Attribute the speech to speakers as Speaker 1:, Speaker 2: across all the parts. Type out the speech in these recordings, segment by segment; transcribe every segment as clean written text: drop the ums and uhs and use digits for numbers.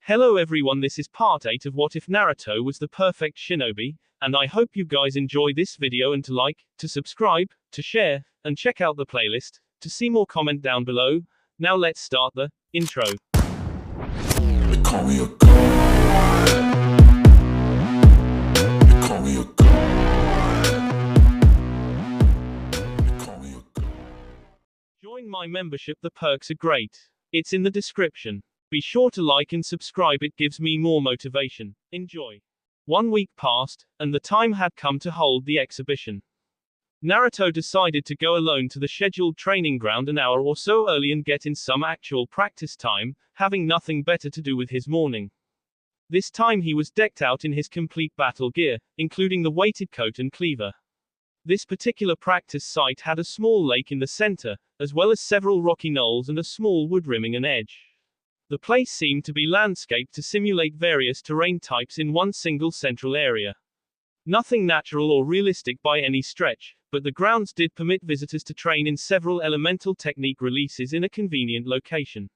Speaker 1: Hello everyone, this is part 8 of What If Naruto Was the Perfect Shinobi, and I hope you guys enjoy this video and to like, to subscribe, to share, and check out the playlist, to see more comment down below. Now let's start the intro.
Speaker 2: They call me a god. They call me a god. They call me a god.
Speaker 1: Join my membership, the perks are great. It's in the description. Be sure to like and subscribe, it gives me more motivation. Enjoy. 1 week passed, and the time had come to hold the exhibition. Naruto decided to go alone to the scheduled training ground an hour or so early and get in some actual practice time, having nothing better to do with his morning. This time he was decked out in his complete battle gear, including the weighted coat and cleaver. This particular practice site had a small lake in the center, as well as several rocky knolls and a small wood rimming an edge. The place seemed to be landscaped to simulate various terrain types in one single central area. Nothing natural or realistic by any stretch, but the grounds did permit visitors to train in several elemental technique releases in a convenient location.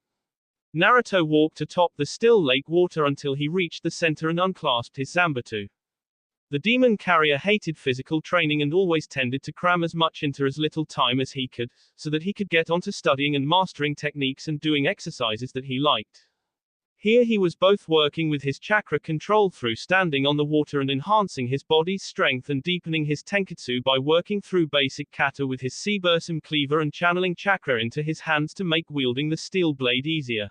Speaker 1: Naruto walked atop the still lake water until he reached the center and unclasped his Zanbatsu. The demon carrier hated physical training and always tended to cram as much into as little time as he could, so that he could get onto studying and mastering techniques and doing exercises that he liked. Here he was both working with his chakra control through standing on the water and enhancing his body's strength and deepening his tenketsu by working through basic kata with his Sebursum cleaver and channeling chakra into his hands to make wielding the steel blade easier.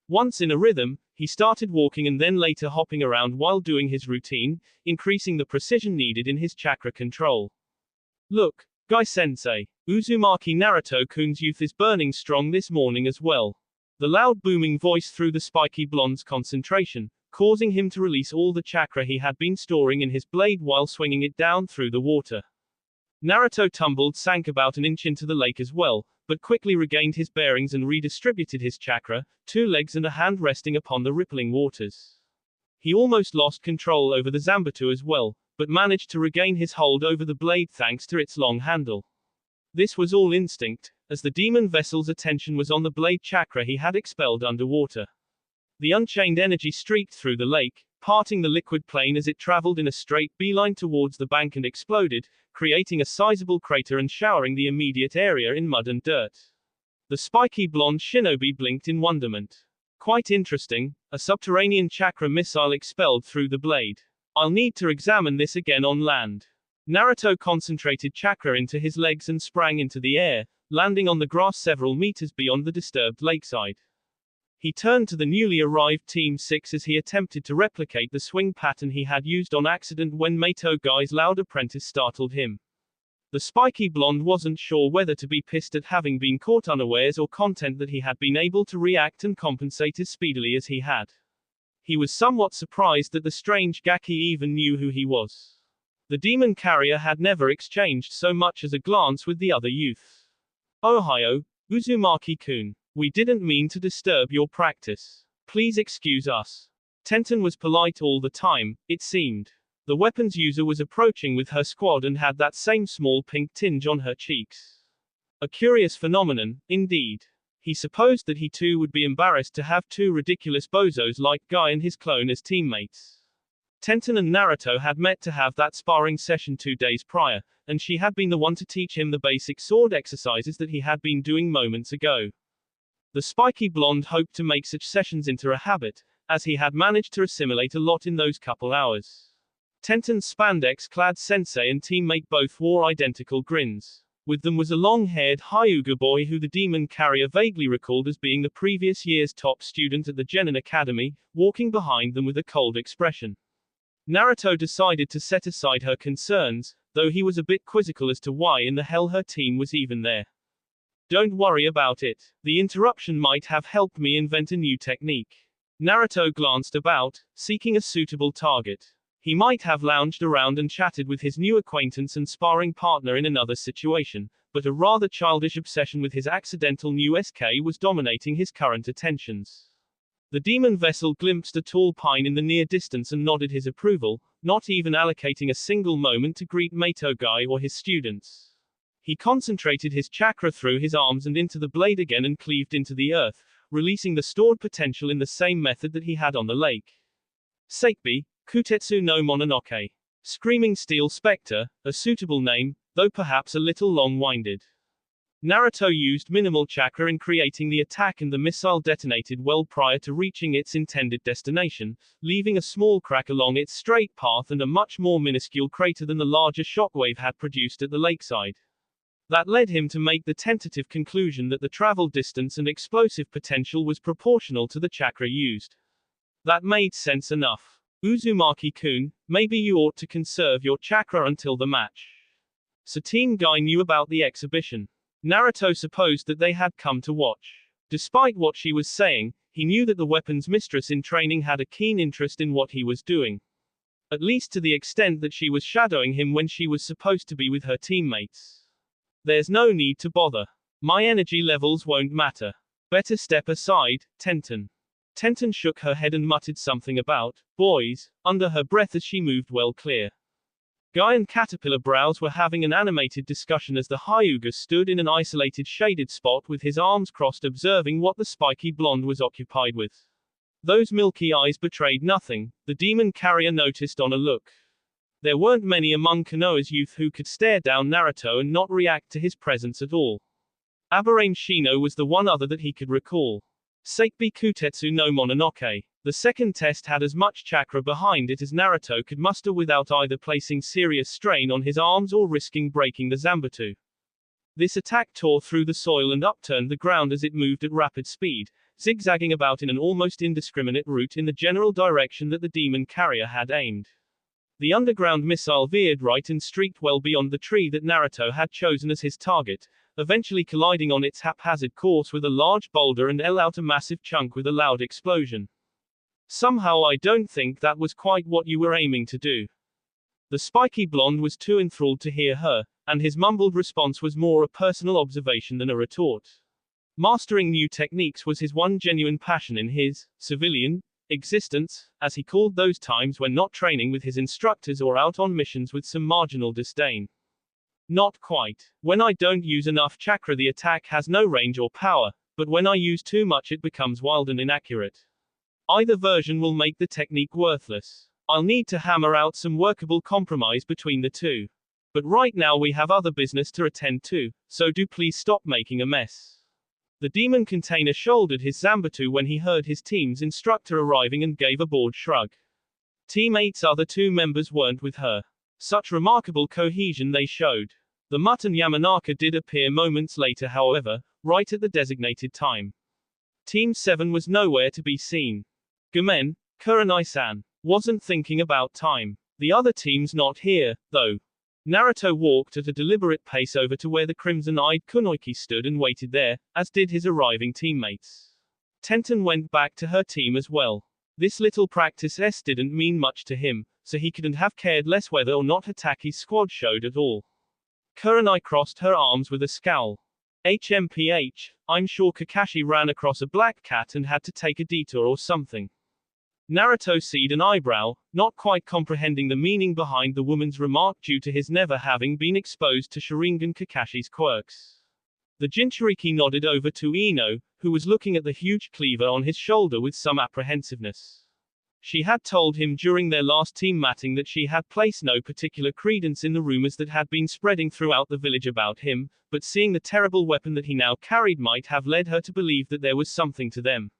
Speaker 1: Once in a rhythm, he started walking and then later hopping around while doing his routine, increasing the precision needed in his chakra control. Look, Guy-sensei, Uzumaki Naruto-kun's youth is burning strong this morning as well. The loud booming voice threw the spiky blonde's concentration, causing him to release all the chakra he had been storing in his blade while swinging it down through the water. Naruto sank about an inch into the lake as well, but quickly regained his bearings and redistributed his chakra, 2 legs and a hand resting upon the rippling waters. He almost lost control over the Zanbatsu as well, but managed to regain his hold over the blade thanks to its long handle. This was all instinct, as the demon vessel's attention was on the blade chakra he had expelled underwater. The unchained energy streaked through the lake, parting the liquid plain as it traveled in a straight beeline towards the bank and exploded, creating a sizable crater and showering the immediate area in mud and dirt. The spiky blonde shinobi blinked in wonderment. Quite interesting, a subterranean chakra missile expelled through the blade. I'll need to examine this again on land. Naruto concentrated chakra into his legs and sprang into the air, landing on the grass several meters beyond the disturbed lakeside. He turned to the newly arrived Team 6 as he attempted to replicate the swing pattern he had used on accident when Mato Guy's loud apprentice startled him. The spiky blonde wasn't sure whether to be pissed at having been caught unawares or content that he had been able to react and compensate as speedily as he had. He was somewhat surprised that the strange Gaki even knew who he was. The demon carrier had never exchanged so much as a glance with the other youth. Ohio, Uzumaki-kun. We didn't mean to disturb your practice. Please excuse us. Tenten was polite all the time, it seemed. The weapons user was approaching with her squad and had that same small pink tinge on her cheeks. A curious phenomenon, indeed. He supposed that he too would be embarrassed to have 2 ridiculous bozos like Guy and his clone as teammates. Tenten and Naruto had met to have that sparring session 2 days prior, and she had been the one to teach him the basic sword exercises that he had been doing moments ago. The spiky blonde hoped to make such sessions into a habit, as he had managed to assimilate a lot in those couple hours. Tenten's spandex-clad sensei and teammate both wore identical grins. With them was a long-haired Hyuga boy who the demon carrier vaguely recalled as being the previous year's top student at the Genin Academy, walking behind them with a cold expression. Naruto decided to set aside her concerns, though he was a bit quizzical as to why in the hell her team was even there. Don't worry about it. The interruption might have helped me invent a new technique. Naruto glanced about, seeking a suitable target. He might have lounged around and chatted with his new acquaintance and sparring partner in another situation, but a rather childish obsession with his accidental new SK was dominating his current attentions. The demon vessel glimpsed a tall pine in the near distance and nodded his approval, not even allocating a single moment to greet Mato Guy or his students. He concentrated his chakra through his arms and into the blade again and cleaved into the earth, releasing the stored potential in the same method that he had on the lake. Seikbi, Kutetsu no Mononoke. Screaming Steel Spectre, a suitable name, though perhaps a little long-winded. Naruto used minimal chakra in creating the attack and the missile detonated well prior to reaching its intended destination, leaving a small crack along its straight path and a much more minuscule crater than the larger shockwave had produced at the lakeside. That led him to make the tentative conclusion that the travel distance and explosive potential was proportional to the chakra used. That made sense enough. Uzumaki-kun, maybe you ought to conserve your chakra until the match. So Team Guy knew about the exhibition. Naruto supposed that they had come to watch. Despite what she was saying, he knew that the weapons mistress in training had a keen interest in what he was doing. At least to the extent that she was shadowing him when she was supposed to be with her teammates. There's no need to bother. My energy levels won't matter. Better step aside, Tenten. Tenten shook her head and muttered something about boys under her breath as she moved well clear. Guy and Caterpillar Brows were having an animated discussion as the Hyuga stood in an isolated shaded spot with his arms crossed observing what the spiky blonde was occupied with. Those milky eyes betrayed nothing, the demon carrier noticed on a look. There weren't many among Konoha's youth who could stare down Naruto and not react to his presence at all. Aburame Shino was the one other that he could recall. Seikbi Kutetsu no Mononoke. The second test had as much chakra behind it as Naruto could muster without either placing serious strain on his arms or risking breaking the Zanbatsu. This attack tore through the soil and upturned the ground as it moved at rapid speed, zigzagging about in an almost indiscriminate route in the general direction that the demon carrier had aimed. The underground missile veered right and streaked well beyond the tree that Naruto had chosen as his target, eventually colliding on its haphazard course with a large boulder and let out a massive chunk with a loud explosion. Somehow I don't think that was quite what you were aiming to do. The spiky blonde was too enthralled to hear her, and his mumbled response was more a personal observation than a retort. Mastering new techniques was his one genuine passion in his civilian existence, as he called those times when not training with his instructors or out on missions with some marginal disdain. Not quite. When I don't use enough chakra the attack has no range or power, but when I use too much it becomes wild and inaccurate. Either version will make the technique worthless. I'll need to hammer out some workable compromise between the two. But right now we have other business to attend to, so do please stop making a mess. The demon container shouldered his Zanbatsu when he heard his team's instructor arriving and gave a bored shrug. Team 8's other two members weren't with her. Such remarkable cohesion they showed. The Mutt and Yamanaka did appear moments later however, right at the designated time. Team 7 was nowhere to be seen. Gomen, Kurenai-san. Wasn't thinking about time. The other team's not here, though. Naruto walked at a deliberate pace over to where the crimson-eyed Kunoiki stood and waited there, as did his arriving teammates. Tenten went back to her team as well. This little practice didn't mean much to him, so he couldn't have cared less whether or not Hataki's squad showed at all. Kurenai crossed her arms with a scowl. HMPH, I'm sure Kakashi ran across a black cat and had to take a detour or something. Naruto seed an eyebrow, not quite comprehending the meaning behind the woman's remark due to his never having been exposed to Sharingan Kakashi's quirks. The Jinchuriki nodded over to Ino, who was looking at the huge cleaver on his shoulder with some apprehensiveness. She had told him during their last team matting that she had placed no particular credence in the rumors that had been spreading throughout the village about him, but seeing the terrible weapon that he now carried might have led her to believe that there was something to them.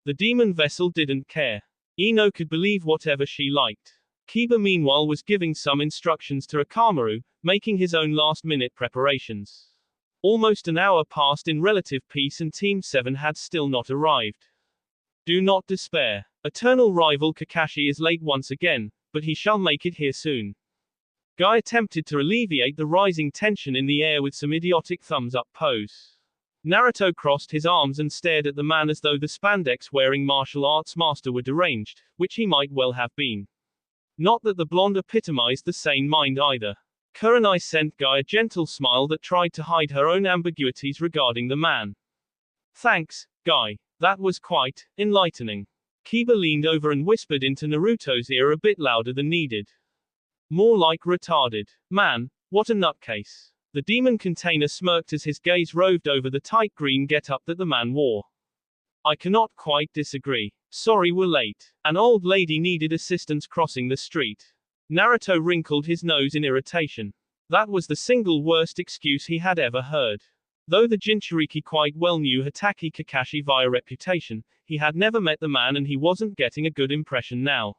Speaker 1: The demon vessel didn't care. Ino could believe whatever she liked. Kiba meanwhile was giving some instructions to Akamaru, making his own last-minute preparations. Almost an hour passed in relative peace and Team 7 had still not arrived. Do not despair. Eternal rival Kakashi is late once again, but he shall make it here soon. Guy attempted to alleviate the rising tension in the air with some idiotic thumbs-up pose. Naruto crossed his arms and stared at the man as though the spandex-wearing martial arts master were deranged, which he might well have been. Not that the blonde epitomized the sane mind either. Kurenai sent Guy a gentle smile that tried to hide her own ambiguities regarding the man. Thanks, Guy. That was quite enlightening. Kiba leaned over and whispered into Naruto's ear a bit louder than needed. More like retarded. Man, what a nutcase. The demon container smirked as his gaze roved over the tight green get-up that the man wore. I cannot quite disagree. Sorry we're late. An old lady needed assistance crossing the street. Naruto wrinkled his nose in irritation. That was the single worst excuse he had ever heard. Though the Jinchuriki quite well knew Hatake Kakashi via reputation, he had never met the man and he wasn't getting a good impression now.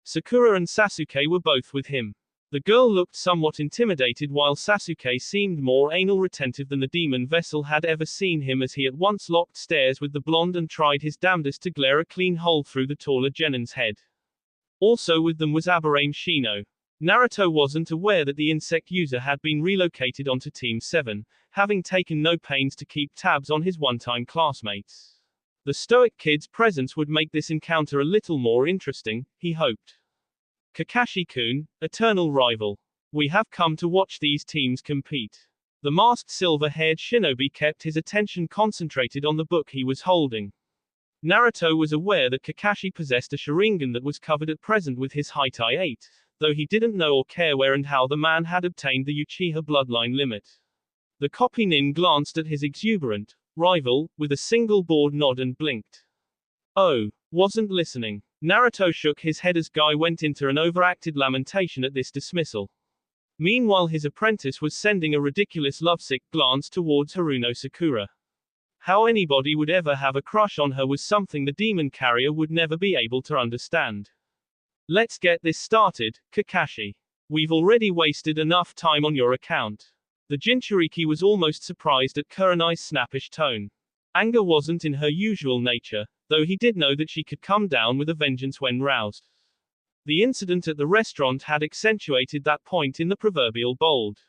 Speaker 1: Sakura and Sasuke were both with him. The girl looked somewhat intimidated while Sasuke seemed more anal retentive than the demon vessel had ever seen him as he at once locked stares with the blonde and tried his damnedest to glare a clean hole through the taller Genin's head. Also with them was Aburame Shino. Naruto wasn't aware that the insect user had been relocated onto Team 7, having taken no pains to keep tabs on his one-time classmates. The stoic kid's presence would make this encounter a little more interesting, he hoped. Kakashi-kun, eternal rival. We have come to watch these teams compete. The masked silver-haired shinobi kept his attention concentrated on the book he was holding. Naruto was aware that Kakashi possessed a Sharingan that was covered at present with his Hitai 8, though he didn't know or care where and how the man had obtained the Uchiha bloodline limit. The copy nin glanced at his exuberant rival, with a single bored nod and blinked. Oh, wasn't listening. Naruto shook his head as Guy went into an overacted lamentation at this dismissal. Meanwhile his apprentice was sending a ridiculous lovesick glance towards Haruno Sakura. How anybody would ever have a crush on her was something the demon carrier would never be able to understand. Let's get this started, Kakashi. We've already wasted enough time on your account. The Jinchuriki was almost surprised at Kurenai's snappish tone. Anger wasn't in her usual nature, though he did know that she could come down with a vengeance when roused. The incident at the restaurant had accentuated that point in the proverbial bold.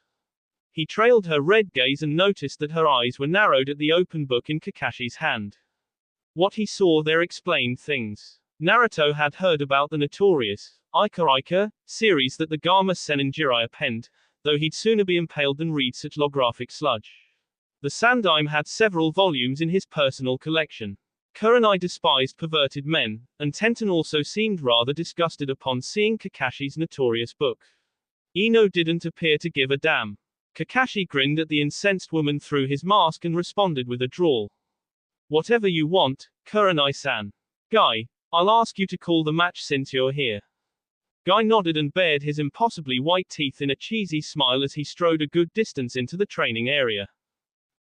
Speaker 1: He trailed her red gaze and noticed that her eyes were narrowed at the open book in Kakashi's hand. What he saw there explained things. Naruto had heard about the notorious Ika Ika series that the Gama Sennin Jiraiya penned, though he'd sooner be impaled than read such lographic sludge. The Sandaime had several volumes in his personal collection. Kurenai despised perverted men, and Tenten also seemed rather disgusted upon seeing Kakashi's notorious book. Ino didn't appear to give a damn. Kakashi grinned at the incensed woman through his mask and responded with a drawl. Whatever you want, Kurenai-san. Guy, I'll ask you to call the match since you're here. Guy nodded and bared his impossibly white teeth in a cheesy smile as he strode a good distance into the training area.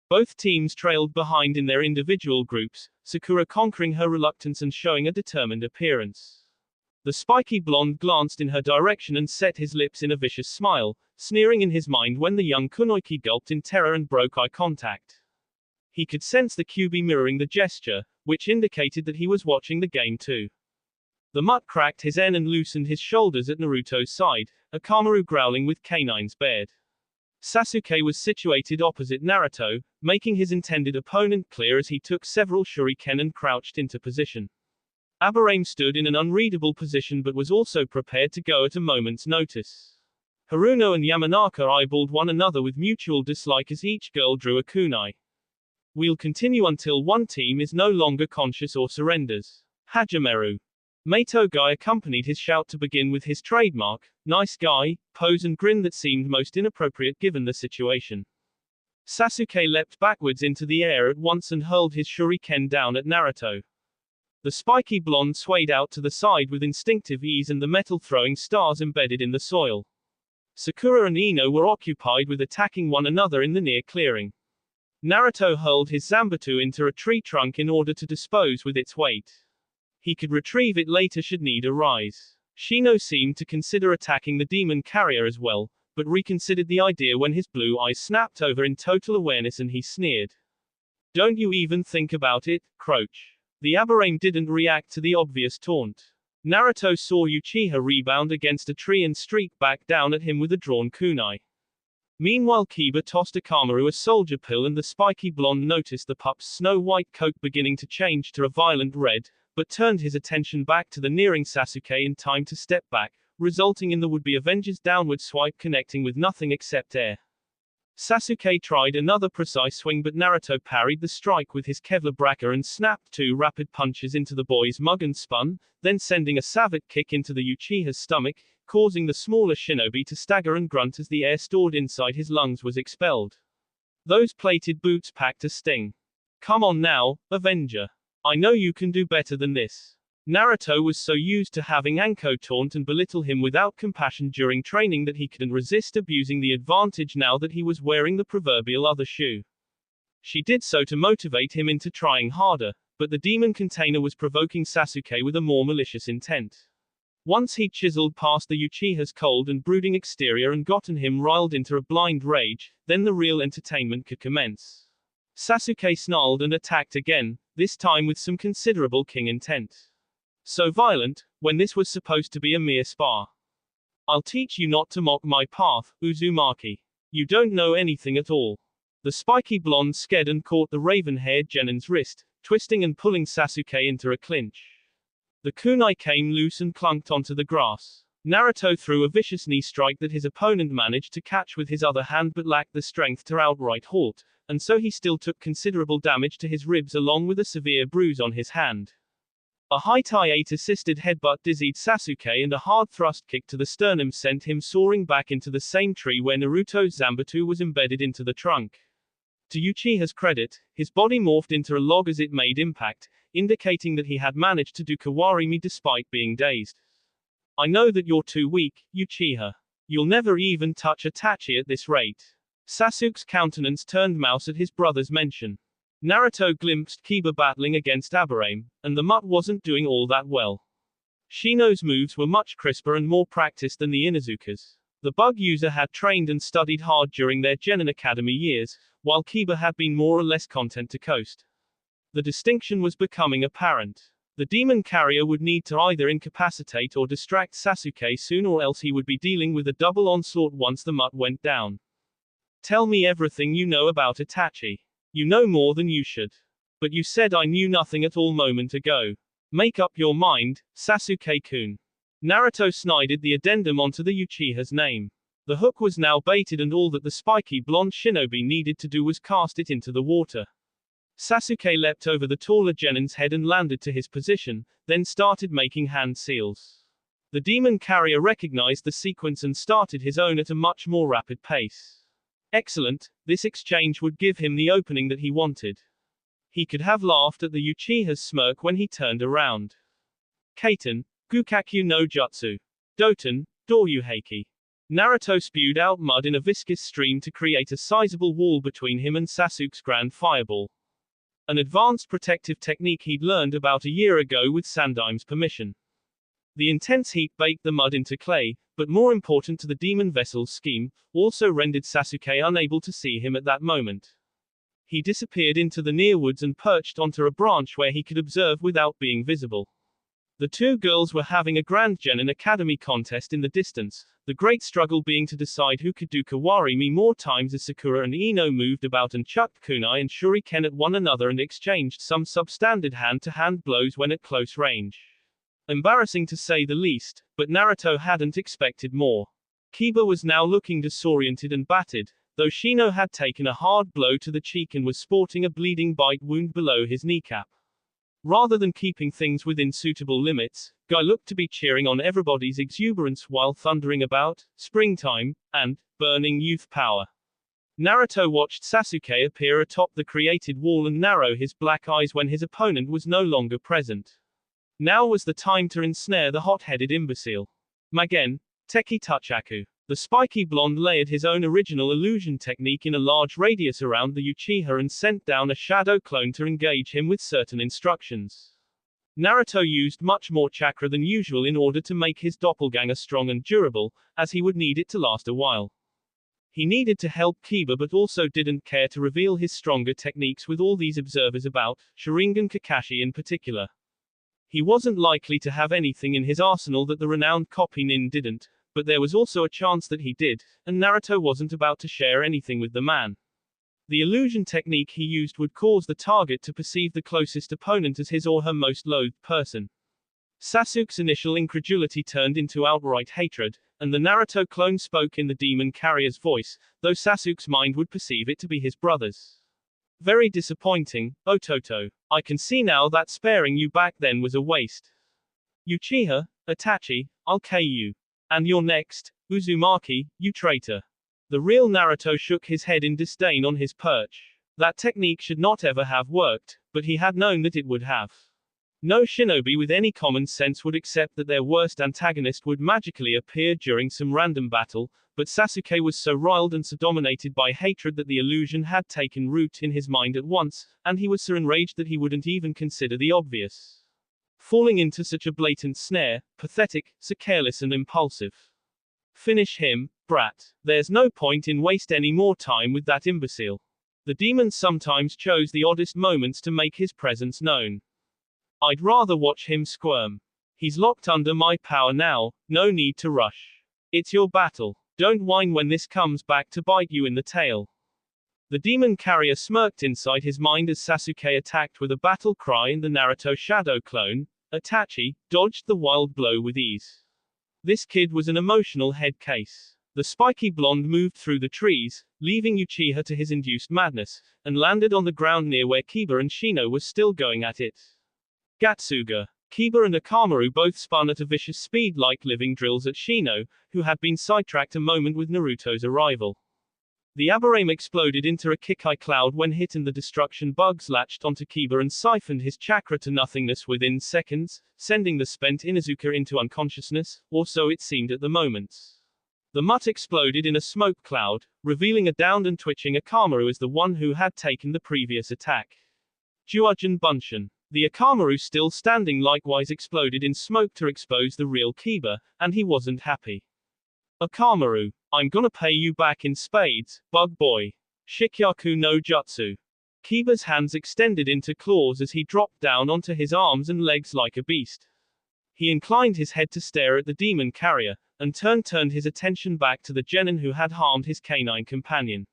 Speaker 1: Both teams trailed behind in their individual groups, Sakura conquering her reluctance and showing a determined appearance. The spiky blonde glanced in her direction and set his lips in a vicious smile, sneering in his mind when the young Kunoichi gulped in terror and broke eye contact. He could sense the Kyuubi mirroring the gesture, which indicated that he was watching the game too. The mutt cracked his en and loosened his shoulders at Naruto's side, Akamaru growling with canines bared. Sasuke was situated opposite Naruto, making his intended opponent clear as he took several shuriken and crouched into position. Aburame stood in an unreadable position but was also prepared to go at a moment's notice. Haruno and Yamanaka eyeballed one another with mutual dislike as each girl drew a kunai. We'll continue until one team is no longer conscious or surrenders. Hajameru. Mato Guy accompanied his shout to begin with his trademark, nice guy, pose and grin that seemed most inappropriate given the situation. Sasuke leapt backwards into the air at once and hurled his shuriken down at Naruto. The spiky blonde swayed out to the side with instinctive ease and the metal-throwing stars embedded in the soil. Sakura and Ino were occupied with attacking one another in the near clearing. Naruto hurled his Zanbatsu into a tree trunk in order to dispose with its weight. He could retrieve it later should need arise. Shino seemed to consider attacking the demon carrier as well, but reconsidered the idea when his blue eyes snapped over in total awareness and he sneered. Don't you even think about it, Croach. The Aburame didn't react to the obvious taunt. Naruto saw Uchiha rebound against a tree and streak back down at him with a drawn kunai. Meanwhile Kiba tossed Akamaru a soldier pill and the spiky blonde noticed the pup's snow-white coat beginning to change to a violent red, but turned his attention back to the nearing Sasuke in time to step back, resulting in the would-be Avenger's downward swipe connecting with nothing except air. Sasuke tried another precise swing but Naruto parried the strike with his Kevlar Braca and snapped two rapid punches into the boy's mug and spun, then sending a savate kick into the Uchiha's stomach, causing the smaller shinobi to stagger and grunt as the air stored inside his lungs was expelled. Those plated boots packed a sting. Come on now, Avenger. I know you can do better than this. Naruto was so used to having Anko taunt and belittle him without compassion during training that he couldn't resist abusing the advantage now that he was wearing the proverbial other shoe. She did so to motivate him into trying harder, but the demon container was provoking Sasuke with a more malicious intent. Once he chiseled past the Uchiha's cold and brooding exterior and gotten him riled into a blind rage, then the real entertainment could commence. Sasuke snarled and attacked again, this time with some considerable king intent. So violent, when this was supposed to be a mere spar. I'll teach you not to mock my path, Uzumaki. You don't know anything at all. The spiky blonde sked and caught the raven-haired Genin's wrist, twisting and pulling Sasuke into a clinch. The kunai came loose and clunked onto the grass. Naruto threw a vicious knee strike that his opponent managed to catch with his other hand but lacked the strength to outright halt, and so he still took considerable damage to his ribs along with a severe bruise on his hand. A high tie 8 assisted headbutt dizzied Sasuke and a hard thrust kick to the sternum sent him soaring back into the same tree where Naruto's Zanbatsu was embedded into the trunk. To Uchiha's credit, his body morphed into a log as it made impact, indicating that he had managed to do Kawarimi despite being dazed. I know that you're too weak, Uchiha. You'll never even touch Itachi at this rate. Sasuke's countenance turned mouse at his brother's mention. Naruto glimpsed Kiba battling against Aburame, and the mutt wasn't doing all that well. Shino's moves were much crisper and more practiced than the Inuzuka's. The bug user had trained and studied hard during their Genin Academy years, while Kiba had been more or less content to coast. The distinction was becoming apparent. The demon carrier would need to either incapacitate or distract Sasuke soon, or else he would be dealing with a double onslaught once the mutt went down. Tell me everything you know about Itachi. You know more than you should. But you said I knew nothing at all moment ago. Make up your mind, Sasuke-kun. Naruto snided the addendum onto the Uchiha's name. The hook was now baited and all that the spiky blonde shinobi needed to do was cast it into the water. Sasuke leapt over the taller Genin's head and landed to his position, then started making hand seals. The demon carrier recognized the sequence and started his own at a much more rapid pace. Excellent, this exchange would give him the opening that he wanted. He could have laughed at the Uchiha's smirk when he turned around. Kaiten, Gukakyu no Jutsu. Doten, Doryuheiki. Naruto spewed out mud in a viscous stream to create a sizable wall between him and Sasuke's grand fireball. An advanced protective technique he'd learned about a year ago with Sandaim's permission. The intense heat baked the mud into clay, but more important to the demon vessel's scheme, also rendered Sasuke unable to see him at that moment. He disappeared into the near woods and perched onto a branch where he could observe without being visible. The two girls were having a grand Genin Academy contest in the distance, the great struggle being to decide who could do Kawarimi more times as Sakura and Ino moved about and chucked kunai and shuriken at one another and exchanged some substandard hand-to-hand blows when at close range. Embarrassing to say the least, but Naruto hadn't expected more. Kiba was now looking disoriented and battered, though Shino had taken a hard blow to the cheek and was sporting a bleeding bite wound below his kneecap. Rather than keeping things within suitable limits, Guy looked to be cheering on everybody's exuberance while thundering about springtime and burning youth power. Naruto watched Sasuke appear atop the created wall and narrow his black eyes when his opponent was no longer present. Now was the time to ensnare the hot-headed imbecile. Magen, Teki Tachaku. The spiky blonde layered his own original illusion technique in a large radius around the Uchiha and sent down a shadow clone to engage him with certain instructions. Naruto used much more chakra than usual in order to make his doppelganger strong and durable, as he would need it to last a while. He needed to help Kiba but also didn't care to reveal his stronger techniques with all these observers about, Sharingan Kakashi in particular. He wasn't likely to have anything in his arsenal that the renowned copy Nin didn't, but there was also a chance that he did, and Naruto wasn't about to share anything with the man. The illusion technique he used would cause the target to perceive the closest opponent as his or her most loathed person. Sasuke's initial incredulity turned into outright hatred, and the Naruto clone spoke in the demon carrier's voice, though Sasuke's mind would perceive it to be his brother's. Very disappointing, Ototo. I can see now that sparing you back then was a waste. Uchiha, Itachi, I'll K you. And you're next, Uzumaki, you traitor. The real Naruto shook his head in disdain on his perch. That technique should not ever have worked, but he had known that it would have. No shinobi with any common sense would accept that their worst antagonist would magically appear during some random battle, but Sasuke was so riled and so dominated by hatred that the illusion had taken root in his mind at once, and he was so enraged that he wouldn't even consider the obvious. Falling into such a blatant snare, pathetic, so careless and impulsive. Finish him, brat. There's no point in waste any more time with that imbecile. The demon sometimes chose the oddest moments to make his presence known. I'd rather watch him squirm. He's locked under my power now, no need to rush. It's your battle. Don't whine when this comes back to bite you in the tail. The demon carrier smirked inside his mind as Sasuke attacked with a battle cry and the Naruto shadow clone, Itachi, dodged the wild blow with ease. This kid was an emotional head case. The spiky blonde moved through the trees, leaving Uchiha to his induced madness, and landed on the ground near where Kiba and Shino were still going at it. Gatsuga. Kiba and Akamaru both spun at a vicious speed like living drills at Shino, who had been sidetracked a moment with Naruto's arrival. The Aburame exploded into a Kikai cloud when hit and the destruction bugs latched onto Kiba and siphoned his chakra to nothingness within seconds, sending the spent Inuzuka into unconsciousness, or so it seemed at the moment. The mutt exploded in a smoke cloud, revealing a downed and twitching Akamaru as the one who had taken the previous attack. Juujin Bunshin. The Akamaru still standing likewise exploded in smoke to expose the real Kiba, and he wasn't happy. Akamaru, I'm gonna pay you back in spades, bug boy. Shikyaku no Jutsu. Kiba's hands extended into claws as he dropped down onto his arms and legs like a beast. He inclined his head to stare at the demon carrier, and turned his attention back to the genin who had harmed his canine companion.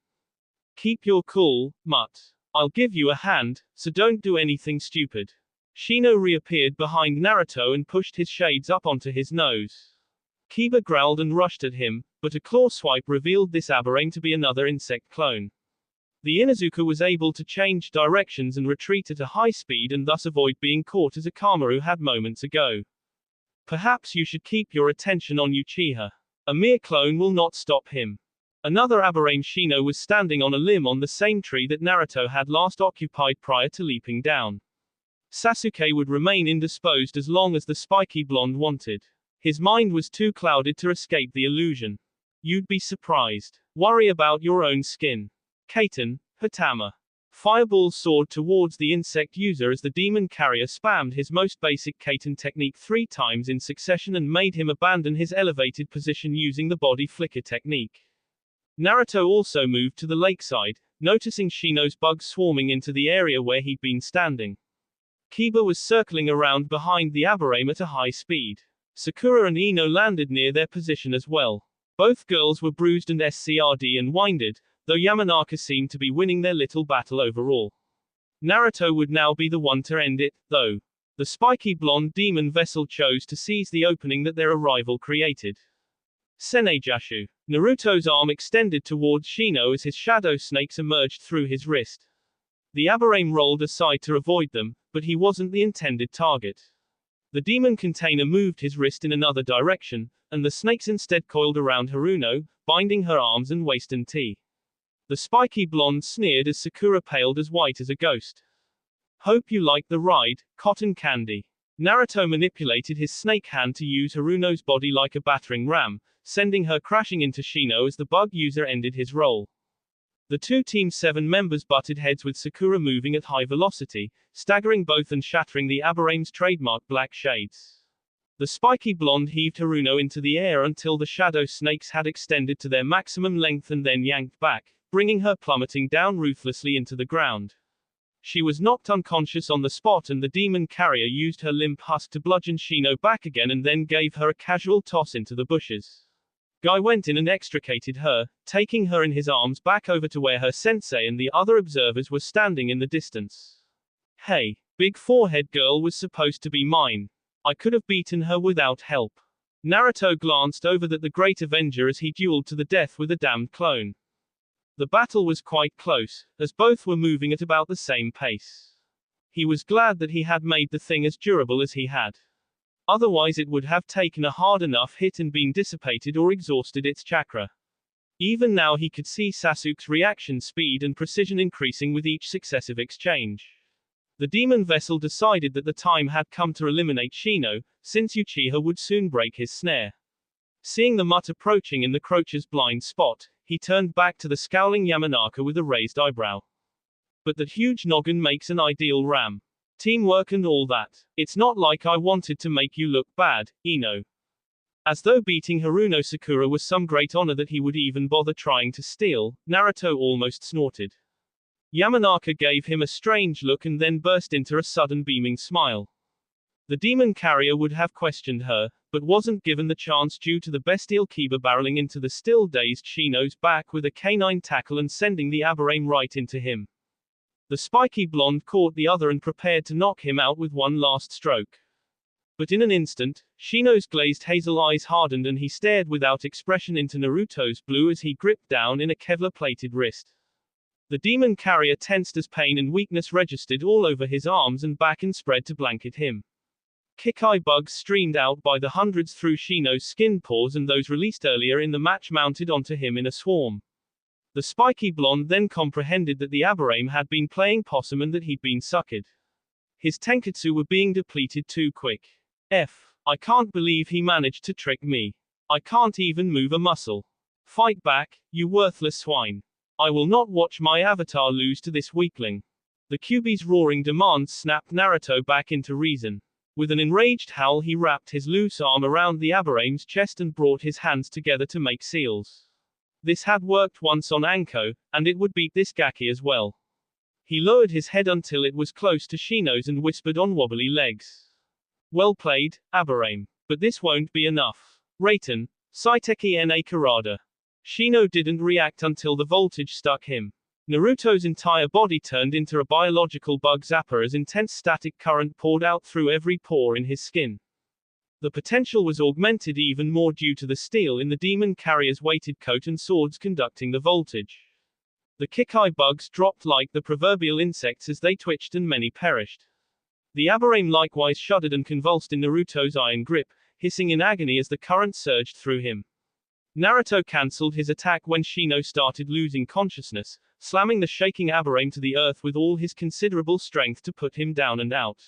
Speaker 1: Keep your cool, mutt. I'll give you a hand, so don't do anything stupid. Shino reappeared behind Naruto and pushed his shades up onto his nose. Kiba growled and rushed at him, but a claw swipe revealed this Aburame to be another insect clone. The Inuzuka was able to change directions and retreat at a high speed and thus avoid being caught as Akamaru had moments ago. Perhaps you should keep your attention on Uchiha. A mere clone will not stop him. Another Aburame Shino was standing on a limb on the same tree that Naruto had last occupied prior to leaping down. Sasuke would remain indisposed as long as the spiky blonde wanted. His mind was too clouded to escape the illusion. You'd be surprised. Worry about your own skin. Kaiten, Hatama. Fireball soared towards the insect user as the demon carrier spammed his most basic Kaiten technique 3 times in succession and made him abandon his elevated position using the body flicker technique. Naruto also moved to the lakeside, noticing Shino's bugs swarming into the area where he'd been standing. Kiba was circling around behind the Aburame at a high speed. Sakura and Ino landed near their position as well. Both girls were bruised and SCRD and winded, though Yamanaka seemed to be winning their little battle overall. Naruto would now be the one to end it, though. The spiky blonde demon vessel chose to seize the opening that their arrival created. Senejashu. Naruto's arm extended towards Shino as his shadow snakes emerged through his wrist. The Aburame rolled aside to avoid them, but he wasn't the intended target. The demon container moved his wrist in another direction, and the snakes instead coiled around Haruno, binding her arms and waist and T. The spiky blonde sneered as Sakura paled as white as a ghost. Hope you like the ride, cotton candy. Naruto manipulated his snake hand to use Haruno's body like a battering ram, sending her crashing into Shino as the bug user ended his role. The two Team 7 members butted heads with Sakura moving at high velocity, staggering both and shattering the Aburame's trademark black shades. The spiky blonde heaved Haruno into the air until the shadow snakes had extended to their maximum length and then yanked back, bringing her plummeting down ruthlessly into the ground. She was knocked unconscious on the spot and the demon carrier used her limp husk to bludgeon Shino back again and then gave her a casual toss into the bushes. Guy went in and extricated her, taking her in his arms back over to where her sensei and the other observers were standing in the distance. Hey, big forehead girl was supposed to be mine. I could have beaten her without help. Naruto glanced over at the Great Avenger as he dueled to the death with a damned clone. The battle was quite close, as both were moving at about the same pace. He was glad that he had made the thing as durable as he had. Otherwise it would have taken a hard enough hit and been dissipated or exhausted its chakra. Even now he could see Sasuke's reaction speed and precision increasing with each successive exchange. The demon vessel decided that the time had come to eliminate Shino, since Uchiha would soon break his snare. Seeing the mutt approaching in the Croacher's blind spot, he turned back to the scowling Yamanaka with a raised eyebrow. But that huge noggin makes an ideal ram. Teamwork and all that. It's not like I wanted to make you look bad, Ino. As though beating Haruno Sakura was some great honor that he would even bother trying to steal, Naruto almost snorted. Yamanaka gave him a strange look and then burst into a sudden beaming smile. The demon carrier would have questioned her, but wasn't given the chance due to the bestial Kiba barreling into the still dazed Shino's back with a canine tackle and sending the Aberrame right into him. The spiky blonde caught the other and prepared to knock him out with one last stroke. But in an instant, Shino's glazed hazel eyes hardened and he stared without expression into Naruto's blue as he gripped down in a Kevlar-plated wrist. The demon carrier tensed as pain and weakness registered all over his arms and back and spread to blanket him. Kikai bugs streamed out by the hundreds through Shino's skin pores and those released earlier in the match mounted onto him in a swarm. The spiky blonde then comprehended that the Aberrame had been playing possum and that he'd been suckered. His tenketsu were being depleted too quick. I can't believe he managed to trick me. I can't even move a muscle. Fight back, you worthless swine. I will not watch my avatar lose to this weakling. The Kyuubi's roaring demands snapped Naruto back into reason. With an enraged howl he wrapped his loose arm around the Aberrame's chest and brought his hands together to make seals. This had worked once on Anko, and it would beat this Gaki as well. He lowered his head until it was close to Shino's and whispered on wobbly legs. Well played, Aberrame. But this won't be enough. Reiten, Saiteki na Karada. Shino didn't react until the voltage stuck him. Naruto's entire body turned into a biological bug zapper as intense static current poured out through every pore in his skin. The potential was augmented even more due to the steel in the demon carrier's weighted coat and swords conducting the voltage. The Kikai bugs dropped like the proverbial insects as they twitched and many perished. The Aberrame likewise shuddered and convulsed in Naruto's iron grip, hissing in agony as the current surged through him. Naruto cancelled his attack when Shino started losing consciousness, slamming the shaking Aberrame to the earth with all his considerable strength to put him down and out.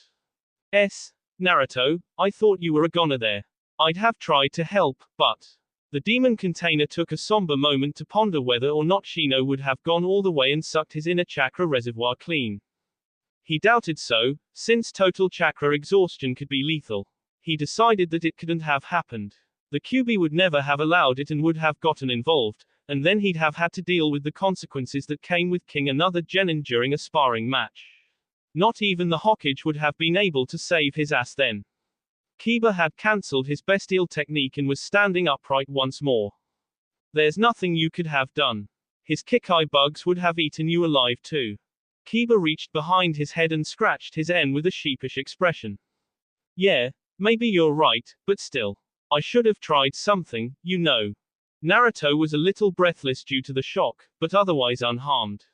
Speaker 1: Naruto, I thought you were a goner there. I'd have tried to help, but... The demon container took a somber moment to ponder whether or not Shino would have gone all the way and sucked his inner chakra reservoir clean. He doubted so, since total chakra exhaustion could be lethal. He decided that it couldn't have happened. The Kyuubi would never have allowed it and would have gotten involved, and then he'd have had to deal with the consequences that came with King another genin during a sparring match. Not even the Hokage would have been able to save his ass then. Kiba had cancelled his bestial technique and was standing upright once more. There's nothing you could have done. His Kikai bugs would have eaten you alive too. Kiba reached behind his head and scratched his N with a sheepish expression. Yeah, maybe you're right, but still. I should have tried something, you know. Naruto was a little breathless due to the shock, but otherwise unharmed.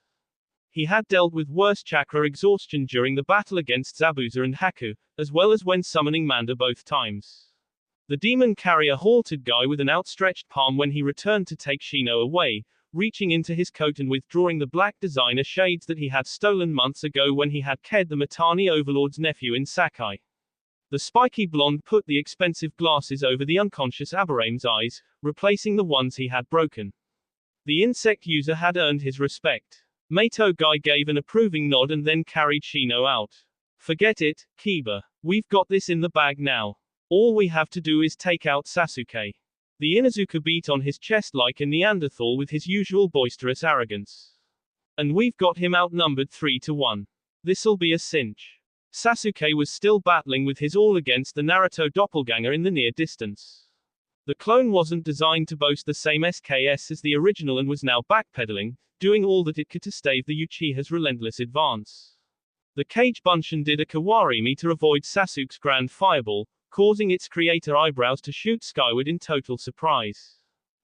Speaker 1: He had dealt with worse chakra exhaustion during the battle against Zabuza and Haku, as well as when summoning Manda both times. The demon carrier halted Guy with an outstretched palm when he returned to take Shino away, reaching into his coat and withdrawing the black designer shades that he had stolen months ago when he had ked the Mitani overlord's nephew in Sakai. The spiky blonde put the expensive glasses over the unconscious Aberrame's eyes, replacing the ones he had broken. The insect user had earned his respect. Mato Guy gave an approving nod and then carried Shino out. Forget it, Kiba. We've got this in the bag now. All we have to do is take out Sasuke. The Inuzuka beat on his chest like a Neanderthal with his usual boisterous arrogance. And we've got him outnumbered 3-1. This'll be a cinch. Sasuke was still battling with his all against the Naruto doppelganger in the near distance. The clone wasn't designed to boast the same SKS as the original and was now backpedaling, doing all that it could to stave the Uchiha's relentless advance. The Cage Bunshin did a Kawarimi to avoid Sasuke's grand fireball, causing its creator eyebrows to shoot skyward in total surprise.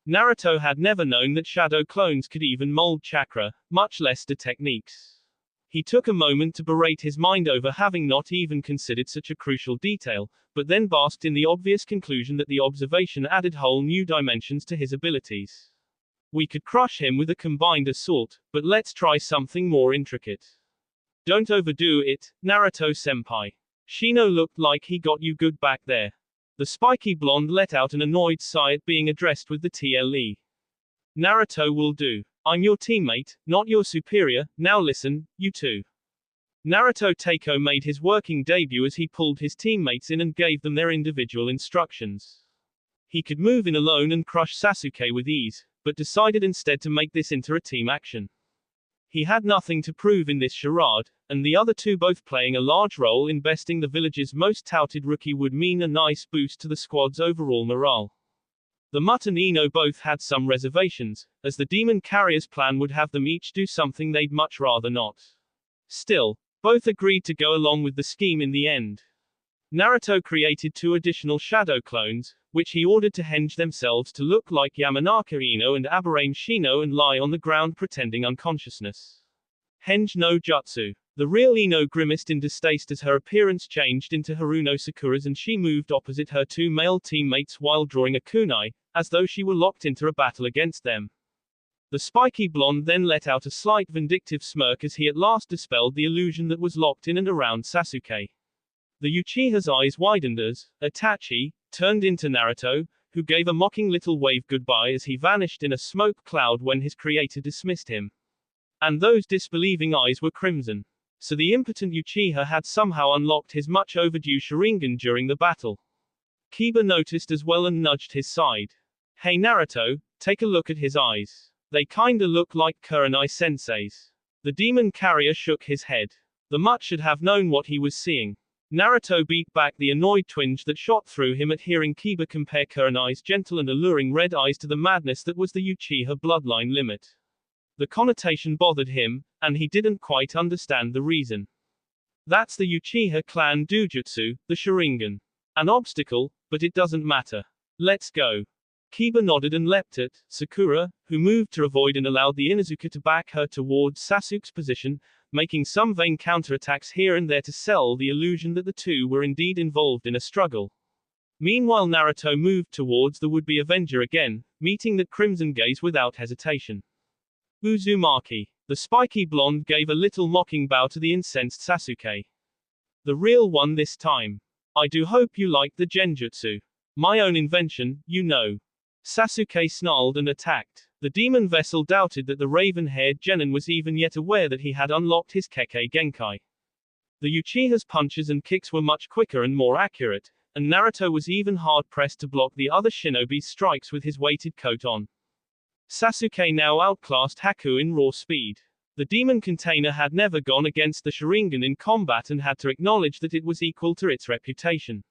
Speaker 1: Naruto had never known that shadow clones could even mold chakra, much less the techniques. He took a moment to berate his mind over having not even considered such a crucial detail, but then basked in the obvious conclusion that the observation added whole new dimensions to his abilities. We could crush him with a combined assault, but let's try something more intricate. Don't overdo it, Naruto-senpai. Shino looked like he got you good back there. The spiky blonde let out an annoyed sigh at being addressed with the TLE. Naruto will do. I'm your teammate, not your superior, now listen, you two. Naruto Takeo made his working debut as he pulled his teammates in and gave them their individual instructions. He could move in alone and crush Sasuke with ease, but decided instead to make this into a team action. He had nothing to prove in this charade, and the other two both playing a large role in besting the village's most touted rookie would mean a nice boost to the squad's overall morale. The Mutt and Ino both had some reservations, as the demon carrier's plan would have them each do something they'd much rather not. Still, both agreed to go along with the scheme in the end. Naruto created 2 additional shadow clones, which he ordered to henge themselves to look like Yamanaka Ino and Aberrane Shino and lie on the ground pretending unconsciousness. Henge no Jutsu. The real Ino grimaced in distaste as her appearance changed into Haruno Sakura's and she moved opposite her 2 male teammates while drawing a kunai, as though she were locked into a battle against them. The spiky blonde then let out a slight vindictive smirk as he at last dispelled the illusion that was locked in and around Sasuke. The Uchiha's eyes widened as Itachi turned into Naruto, who gave a mocking little wave goodbye as he vanished in a smoke cloud when his creator dismissed him. And those disbelieving eyes were crimson. So the impotent Uchiha had somehow unlocked his much overdue Sharingan during the battle. Kiba noticed as well and nudged his side. Hey Naruto, take a look at his eyes. They kinda look like Kurenai Sensei's. The demon carrier shook his head. The Mutt should have known what he was seeing. Naruto beat back the annoyed twinge that shot through him at hearing Kiba compare Kurenai's gentle and alluring red eyes to the madness that was the Uchiha bloodline limit. The connotation bothered him, and he didn't quite understand the reason. That's the Uchiha clan Dujutsu, the Sharingan. An obstacle, but it doesn't matter. Let's go. Kiba nodded and leapt at Sakura, who moved to avoid and allowed the Inuzuka to back her towards Sasuke's position, making some vain counterattacks here and there to sell the illusion that the two were indeed involved in a struggle. Meanwhile Naruto moved towards the would-be Avenger again, meeting that crimson gaze without hesitation. Uzumaki. The spiky blonde gave a little mocking bow to the incensed Sasuke. The real one this time. I do hope you like the genjutsu. My own invention, you know. Sasuke snarled and attacked. The demon vessel doubted that the raven-haired genin was even yet aware that he had unlocked his Kekkei Genkai. The Uchiha's punches and kicks were much quicker and more accurate, and Naruto was even hard-pressed to block the other shinobi's strikes with his weighted coat on. Sasuke now outclassed Haku in raw speed. The demon container had never gone against the Sharingan in combat and had to acknowledge that it was equal to its reputation.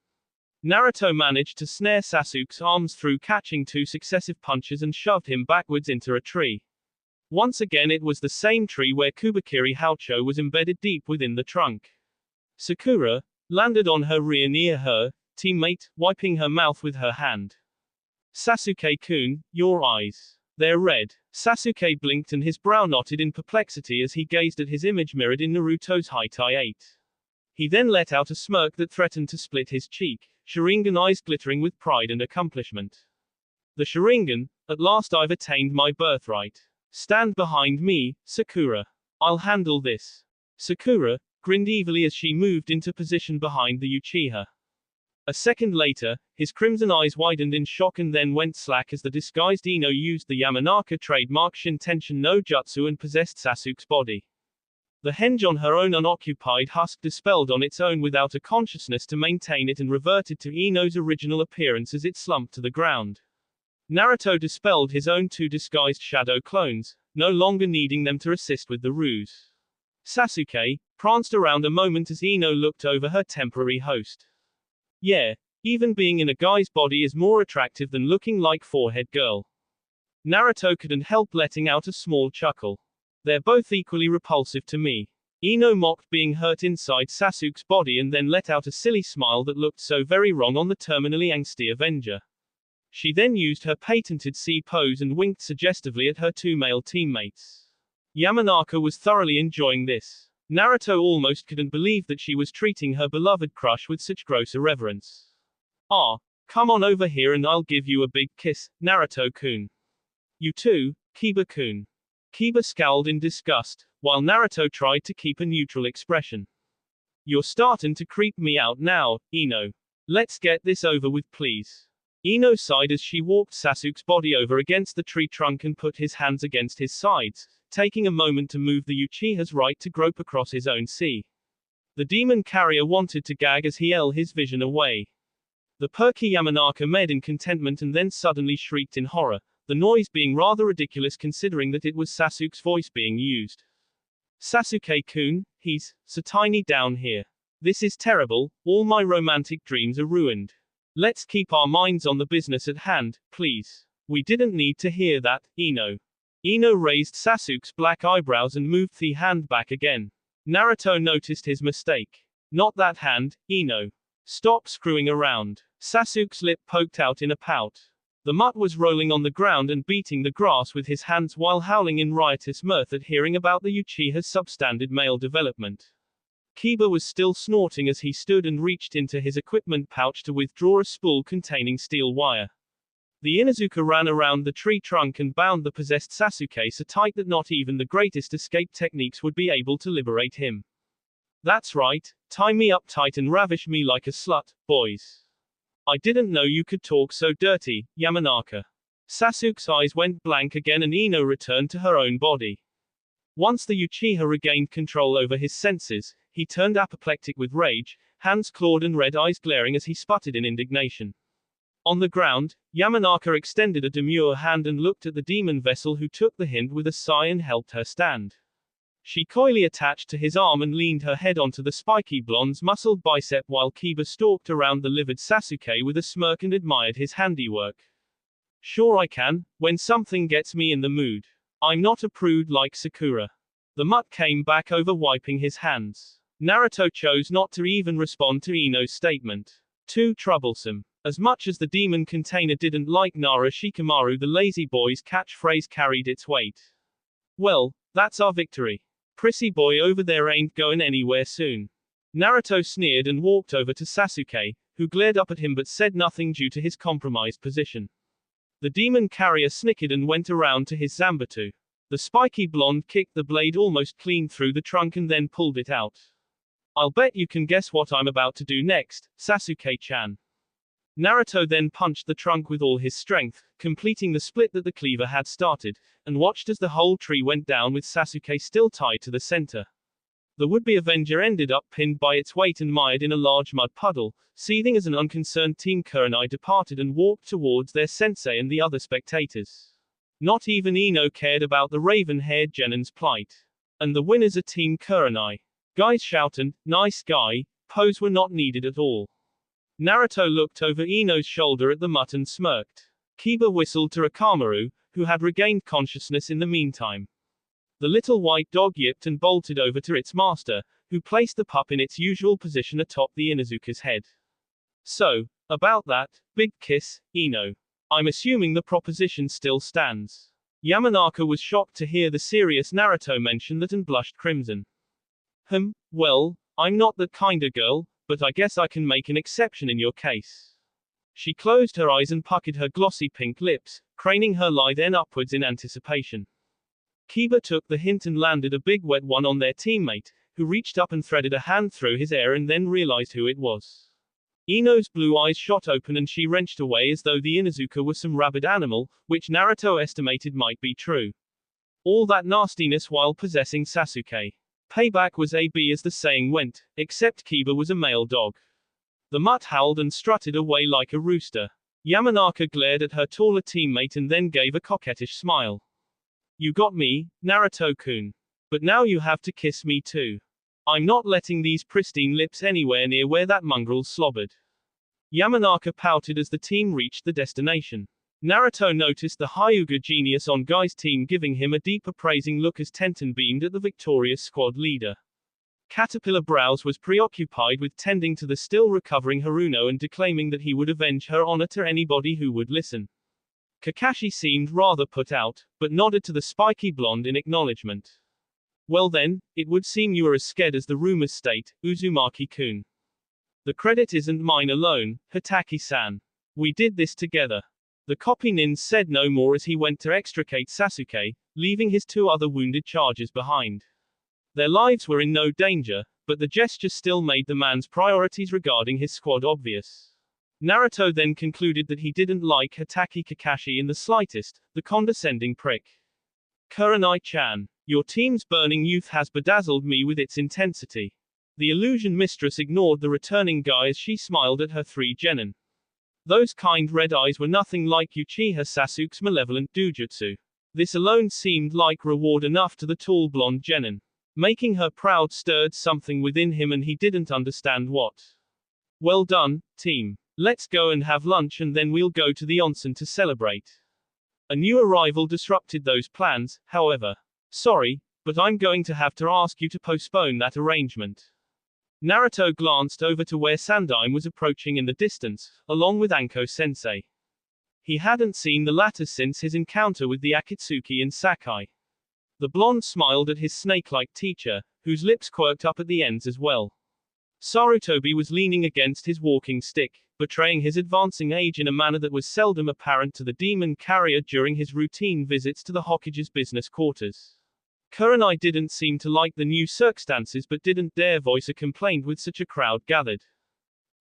Speaker 1: Naruto managed to snare Sasuke's arms through catching 2 successive punches and shoved him backwards into a tree. Once again it was the same tree where Kubakiri Haucho was embedded deep within the trunk. Sakura landed on her rear near her teammate, wiping her mouth with her hand. Sasuke-kun, your eyes. They're red. Sasuke blinked and his brow knotted in perplexity as he gazed at his image mirrored in Naruto's Haitai 8. He then let out a smirk that threatened to split his cheek, Sharingan eyes glittering with pride and accomplishment. The Sharingan, at last I've attained my birthright. Stand behind me, Sakura. I'll handle this. Sakura grinned evilly as she moved into position behind the Uchiha. A second later, his crimson eyes widened in shock and then went slack as the disguised Ino used the Yamanaka trademark Shintention no Jutsu and possessed Sasuke's body. The henge on her own unoccupied husk dispelled on its own without a consciousness to maintain it and reverted to Ino's original appearance as it slumped to the ground. Naruto dispelled his own 2 disguised shadow clones, no longer needing them to assist with the ruse. Sasuke pranced around a moment as Ino looked over her temporary host. Yeah, even being in a guy's body is more attractive than looking like forehead girl. Naruto couldn't help letting out a small chuckle. They're both equally repulsive to me. Ino mocked being hurt inside Sasuke's body and then let out a silly smile that looked so very wrong on the terminally angsty Avenger. She then used her patented C pose and winked suggestively at her 2 male teammates. Yamanaka was thoroughly enjoying this. Naruto almost couldn't believe that she was treating her beloved crush with such gross irreverence. Ah, come on over here and I'll give you a big kiss, Naruto-kun. You too, Kiba-kun. Kiba scowled in disgust, while Naruto tried to keep a neutral expression. You're starting to creep me out now, Ino. Let's get this over with, please. Ino sighed as she walked Sasuke's body over against the tree trunk and put his hands against his sides, taking a moment to move the Uchiha's right to grope across his own sea. The demon carrier wanted to gag as he held his vision away. The perky Yamanaka made in contentment and then suddenly shrieked in horror, the noise being rather ridiculous considering that it was Sasuke's voice being used. Sasuke-kun, he's so tiny down here. This is terrible, all my romantic dreams are ruined. Let's keep our minds on the business at hand, please. We didn't need to hear that, Ino. Ino raised Sasuke's black eyebrows and moved the hand back again. Naruto noticed his mistake. Not that hand, Ino. Stop screwing around. Sasuke's lip poked out in a pout. The mutt was rolling on the ground and beating the grass with his hands while howling in riotous mirth at hearing about the Uchiha's substandard male development. Kiba was still snorting as he stood and reached into his equipment pouch to withdraw a spool containing steel wire. The Inuzuka ran around the tree trunk and bound the possessed Sasuke so tight that not even the greatest escape techniques would be able to liberate him. That's right, tie me up tight and ravish me like a slut, boys. I didn't know you could talk so dirty, Yamanaka. Sasuke's eyes went blank again and Ino returned to her own body. Once the Uchiha regained control over his senses, he turned apoplectic with rage, hands clawed and red eyes glaring as he sputtered in indignation. On the ground, Yamanaka extended a demure hand and looked at the demon vessel, who took the hint with a sigh and helped her stand. She coyly attached to his arm and leaned her head onto the spiky blonde's muscled bicep while Kiba stalked around the livid Sasuke with a smirk and admired his handiwork. Sure I can, when something gets me in the mood. I'm not a prude like Sakura. The mutt came back over, wiping his hands. Naruto chose not to even respond to Ino's statement. Too troublesome. As much as the demon container didn't like Nara Shikamaru, the lazy boy's catchphrase carried its weight. Well, that's our victory. Prissy boy over there ain't going anywhere soon. Naruto sneered and walked over to Sasuke, who glared up at him but said nothing due to his compromised position. The demon carrier snickered and went around to his Zanbatsu. The spiky blonde kicked the blade almost clean through the trunk and then pulled it out. I'll bet you can guess what I'm about to do next, Sasuke-chan. Naruto then punched the trunk with all his strength, completing the split that the cleaver had started, and watched as the whole tree went down with Sasuke still tied to the center. The would-be Avenger ended up pinned by its weight and mired in a large mud puddle, seething as an unconcerned Team Kurenai departed and walked towards their sensei and the other spectators. Not even Ino cared about the raven-haired Genin's plight. And the winners are Team Kurenai. Guys shouting, nice guy, pose were not needed at all. Naruto looked over Ino's shoulder at the mutt and smirked. Kiba whistled to Akamaru, who had regained consciousness in the meantime. The little white dog yipped and bolted over to its master, who placed the pup in its usual position atop the Inuzuka's head. So, about that, big kiss, Ino. I'm assuming the proposition still stands. Yamanaka was shocked to hear the serious Naruto mention that and blushed crimson. Well, I'm not that kinda girl, but I guess I can make an exception in your case. She closed her eyes and puckered her glossy pink lips, craning her lithe end upwards in anticipation. Kiba took the hint and landed a big wet one on their teammate, who reached up and threaded a hand through his hair and then realized who it was. Ino's blue eyes shot open and she wrenched away as though the Inuzuka was some rabid animal, which Naruto estimated might be true. All that nastiness while possessing Sasuke. Payback was AB as the saying went, except Kiba was a male dog. The mutt howled and strutted away like a rooster. Yamanaka glared at her taller teammate and then gave a coquettish smile. You got me, Naruto-kun. But now you have to kiss me too. I'm not letting these pristine lips anywhere near where that mongrel slobbered. Yamanaka pouted as the team reached the destination. Naruto noticed the Hyuga genius on Guy's team giving him a deep appraising look as Tenten beamed at the victorious squad leader. Caterpillar Brows was preoccupied with tending to the still recovering Haruno and declaiming that he would avenge her honor to anybody who would listen. Kakashi seemed rather put out, but nodded to the spiky blonde in acknowledgement. Well then, it would seem you are as scared as the rumors state, Uzumaki-kun. The credit isn't mine alone, Hitaki-san. We did this together. The copy nin said no more as he went to extricate Sasuke, leaving his 2 other wounded charges behind. Their lives were in no danger, but the gesture still made the man's priorities regarding his squad obvious. Naruto then concluded that he didn't like Hatake Kakashi in the slightest, the condescending prick. Kurenai-chan, your team's burning youth has bedazzled me with its intensity. The illusion mistress ignored the returning guy as she smiled at her 3 genin. Those kind red eyes were nothing like Uchiha Sasuke's malevolent dojutsu. This alone seemed like reward enough to the tall blonde genin. Making her proud stirred something within him and he didn't understand what. Well done, team. Let's go and have lunch and then we'll go to the onsen to celebrate. A new arrival disrupted those plans, however. Sorry, but I'm going to have to ask you to postpone that arrangement. Naruto glanced over to where Sandaime was approaching in the distance, along with Anko-sensei. He hadn't seen the latter since his encounter with the Akatsuki and Sakai. The blonde smiled at his snake-like teacher, whose lips quirked up at the ends as well. Sarutobi was leaning against his walking stick, betraying his advancing age in a manner that was seldom apparent to the demon carrier during his routine visits to the Hokage's business quarters. Kurenai didn't seem to like the new circumstances but didn't dare voice a complaint with such a crowd gathered.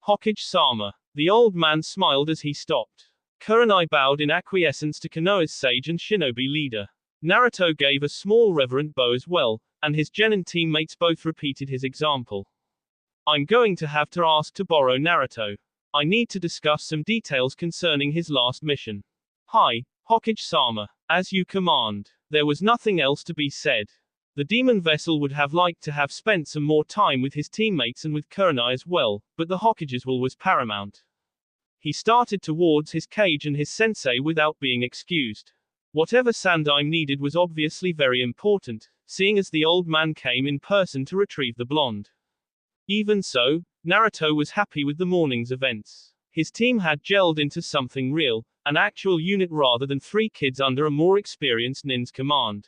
Speaker 1: Hokage-sama. The old man smiled as he stopped. Kurenai bowed in acquiescence to Konoha's sage and shinobi leader. Naruto gave a small reverent bow as well, and his genin teammates both repeated his example. I'm going to have to ask to borrow Naruto. I need to discuss some details concerning his last mission. Hi, Hokage-sama. As you command. There was nothing else to be said. The demon vessel would have liked to have spent some more time with his teammates and with Kurenai as well, but the Hokage's will was paramount. He started towards his cage and his sensei without being excused. Whatever Sandaime needed was obviously very important, seeing as the old man came in person to retrieve the blonde. Even so, Naruto was happy with the morning's events. His team had gelled into something real, an actual unit rather than 3 kids under a more experienced nin's command.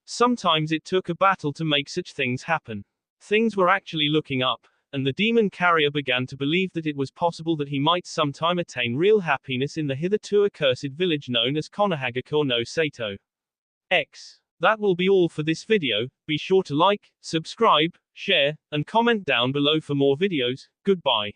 Speaker 1: Sometimes it took a battle to make such things happen. Things were actually looking up, and the demon carrier began to believe that it was possible that he might sometime attain real happiness in the hitherto accursed village known as Konohagakure no Sato. That will be all for this video. Be sure to like, subscribe, share, and comment down below for more videos. Goodbye.